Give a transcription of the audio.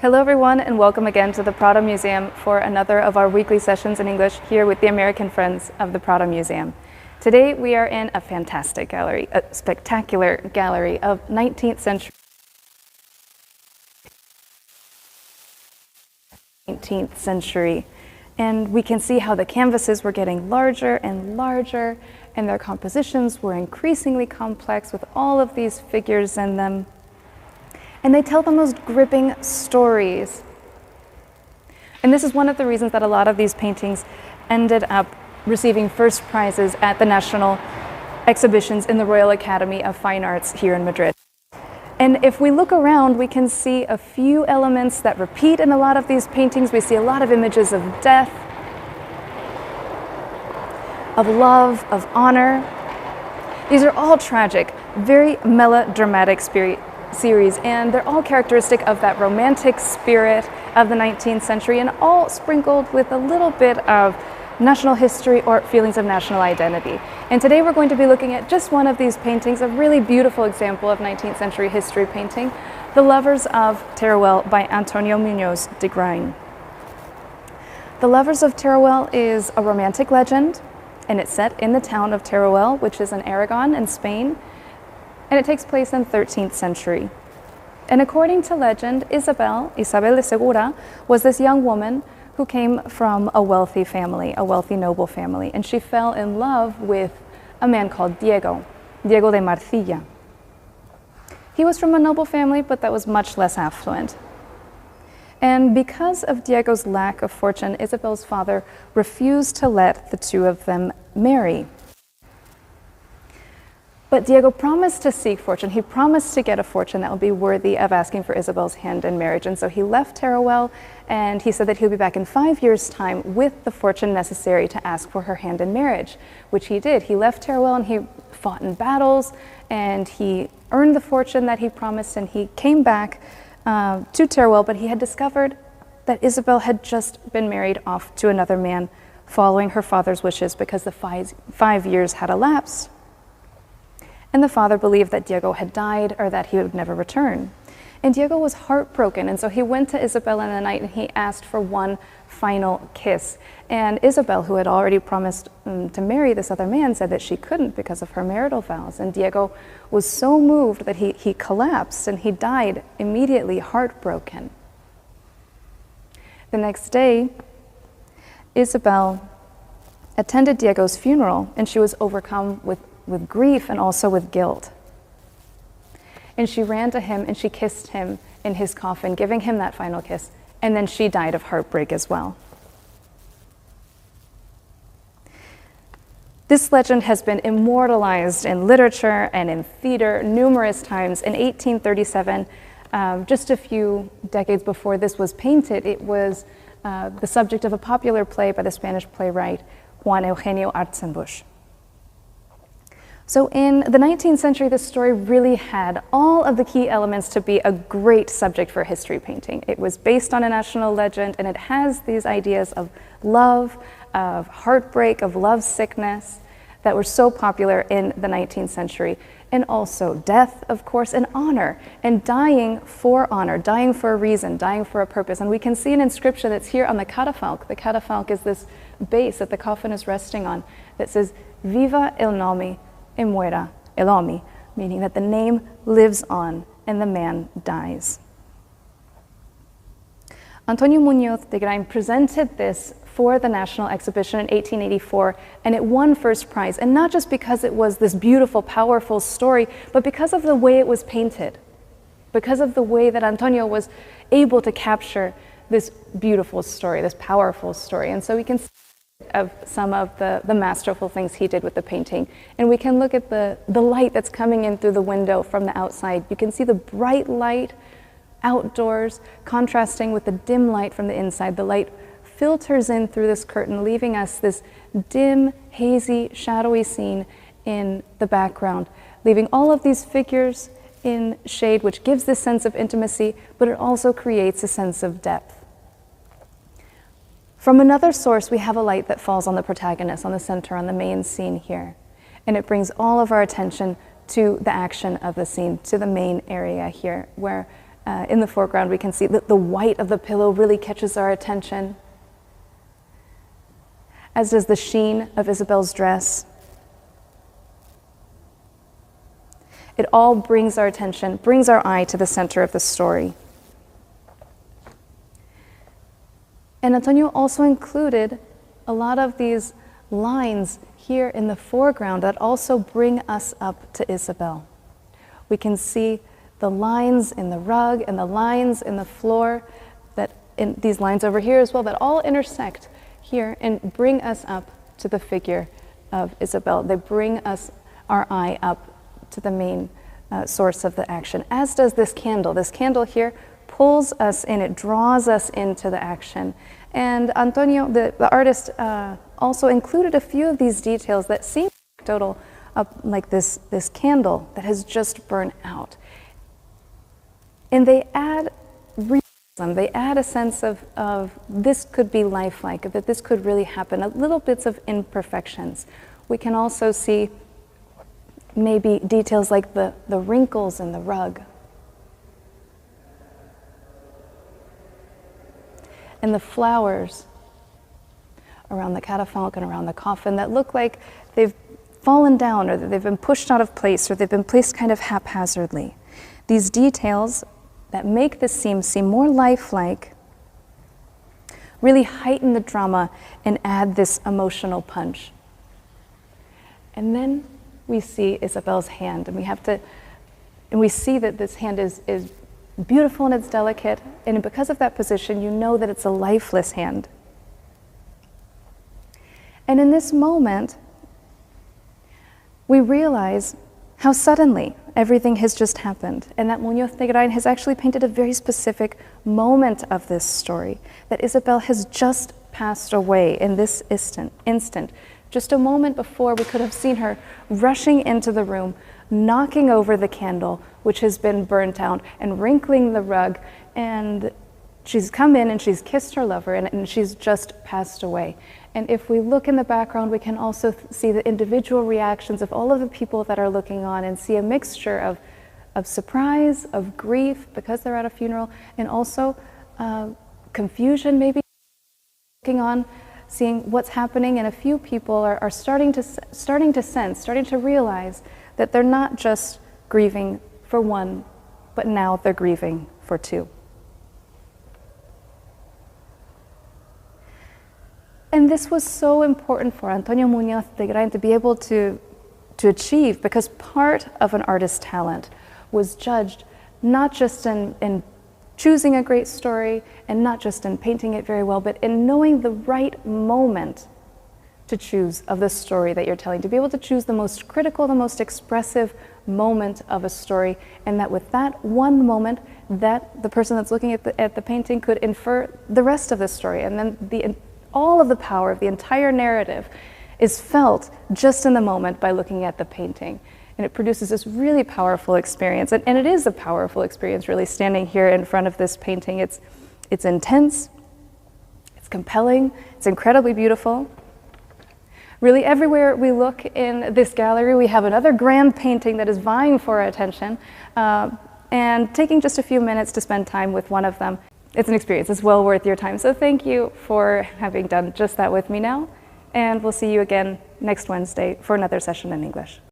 Hello everyone, and welcome again to the Prado Museum for another of our weekly sessions in English here with the American Friends of the Prado Museum. Today we are in a fantastic gallery, a spectacular gallery of 19th century. And we can see how the canvases were getting larger and larger, and their compositions were increasingly complex with all of these figures in them. And they tell the most gripping stories. And this is one of the reasons that a lot of these paintings ended up receiving first prizes at the national exhibitions in the Royal Academy of Fine Arts here in Madrid. And if we look around, we can see a few elements that repeat in a lot of these paintings. We see a lot of images of death, of love, of honor. These are all tragic, very melodramatic series, and they're all characteristic of that romantic spirit of the 19th century, and all sprinkled with a little bit of national history or feelings of national identity. And today we're going to be looking at just one of these paintings, a really beautiful example of 19th century history painting, The Lovers of Tuerel by Antonio Muñoz Degrain. The Lovers of Tuerel is a romantic legend, and it's set in the town of Teruel, which is in Aragon in Spain, and it takes place in the 13th century. And according to legend, Isabel de Segura was this young woman who came from a wealthy family, a wealthy noble family, and she fell in love with a man called Diego de Marcilla. He was from a noble family, but that was much less affluent. And because of Diego's lack of fortune, Isabel's father refused to let the two of them marry. But Diego promised to seek fortune. He promised to get a fortune that would be worthy of asking for Isabel's hand in marriage. And so he left Teruel, and he said that he'll be back in 5 years' time with the fortune necessary to ask for her hand in marriage, which he did. He left Teruel and he fought in battles, and he earned the fortune that he promised, and he came back to Teruel, but he had discovered that Isabel had just been married off to another man following her father's wishes because the 5 years had elapsed. And the father believed that Diego had died or that he would never return. And Diego was heartbroken, and so he went to Isabel in the night and he asked for one final kiss. And Isabel, who had already promised to marry this other man, said that she couldn't because of her marital vows. And Diego was so moved that he collapsed and he died immediately, heartbroken. The next day, Isabel attended Diego's funeral, and she was overcome with grief and also with guilt. And she ran to him and she kissed him in his coffin, giving him that final kiss, and then she died of heartbreak as well. This legend has been immortalized in literature and in theater numerous times. In 1837, just a few decades before this was painted, it was the subject of a popular play by the Spanish playwright Juan Eugenio Artzenbusch. So in the 19th century, this story really had all of the key elements to be a great subject for history painting. It was based on a national legend, and it has these ideas of love, of heartbreak, of love sickness that were so popular in the 19th century. And also death, of course, and honor, and dying for honor, dying for a reason, dying for a purpose. And we can see an inscription that's here on the catafalque. The catafalque is this base that the coffin is resting on that says, "Viva el nome y muera el hombre," meaning that the name lives on and the man dies. Antonio Muñoz Degrain presented this for the National Exhibition in 1884, and it won first prize. And not just because it was this beautiful, powerful story, but because of the way it was painted, because of the way that Antonio was able to capture this beautiful story, this powerful story. And so we can see of some of the masterful things he did with the painting. And we can look at the light that's coming in through the window from the outside. You can see the bright light outdoors contrasting with the dim light from the inside. The light filters in through this curtain, leaving us this dim, hazy, shadowy scene in the background, leaving all of these figures in shade, which gives this sense of intimacy, but it also creates a sense of depth. From another source, we have a light that falls on the protagonist, on the center, on the main scene here. And it brings all of our attention to the action of the scene, to the main area here, where in the foreground, we can see that the white of the pillow really catches our attention, as does the sheen of Isabel's dress. It all brings our attention, brings our eye to the center of the story. And Antonio also included a lot of these lines here in the foreground that also bring us up to Isabel. We can see the lines in the rug and the lines in the floor, that in these lines over here as well, that all intersect here and bring us up to the figure of Isabel. They bring us, our eye up to the main source of the action, as does this candle. This candle here pulls us in, it draws us into the action. And Antonio, the artist, also included a few of these details that seem anecdotal, like this candle that has just burned out. And they add realism, they add a sense of this could be lifelike, that this could really happen, little bits of imperfections. We can also see maybe details like the wrinkles in the rug, and the flowers around the catafalque and around the coffin that look like they've fallen down, or that they've been pushed out of place, or they've been placed kind of haphazardly. These details that make this scene seem more lifelike really heighten the drama and add this emotional punch. And then we see Isabel's hand, and we see that this hand is beautiful and it's delicate, and because of that position, you know that it's a lifeless hand. And in this moment, we realize how suddenly everything has just happened, and that Muñoz Degrain has actually painted a very specific moment of this story, that Isabel has just passed away in this instant. Just a moment before, we could have seen her rushing into the room, knocking over the candle, which has been burnt out, and wrinkling the rug, and she's come in and she's kissed her lover, and she's just passed away. And if we look in the background, we can also see the individual reactions of all of the people that are looking on, and see a mixture of surprise, of grief, because they're at a funeral, and also confusion maybe, looking on, seeing what's happening, and a few people are starting to realize that they're not just grieving for one, but now they're grieving for two. And this was so important for Antonio Muñoz Degrain to be able to achieve, because part of an artist's talent was judged not just in choosing a great story, and not just in painting it very well, but in knowing the right moment to choose of the story that you're telling, to be able to choose the most critical, the most expressive moment of a story, and that with that one moment, that the person that's looking at the painting could infer the rest of the story, and then all of the power of the entire narrative is felt just in the moment by looking at the painting. And it produces this really powerful experience. And it is a powerful experience, really, standing here in front of this painting. It's intense, it's compelling, it's incredibly beautiful. Really, everywhere we look in this gallery, we have another grand painting that is vying for our attention. And taking just a few minutes to spend time with one of them, it's an experience. It's well worth your time. So thank you for having done just that with me now. And we'll see you again next Wednesday for another session in English.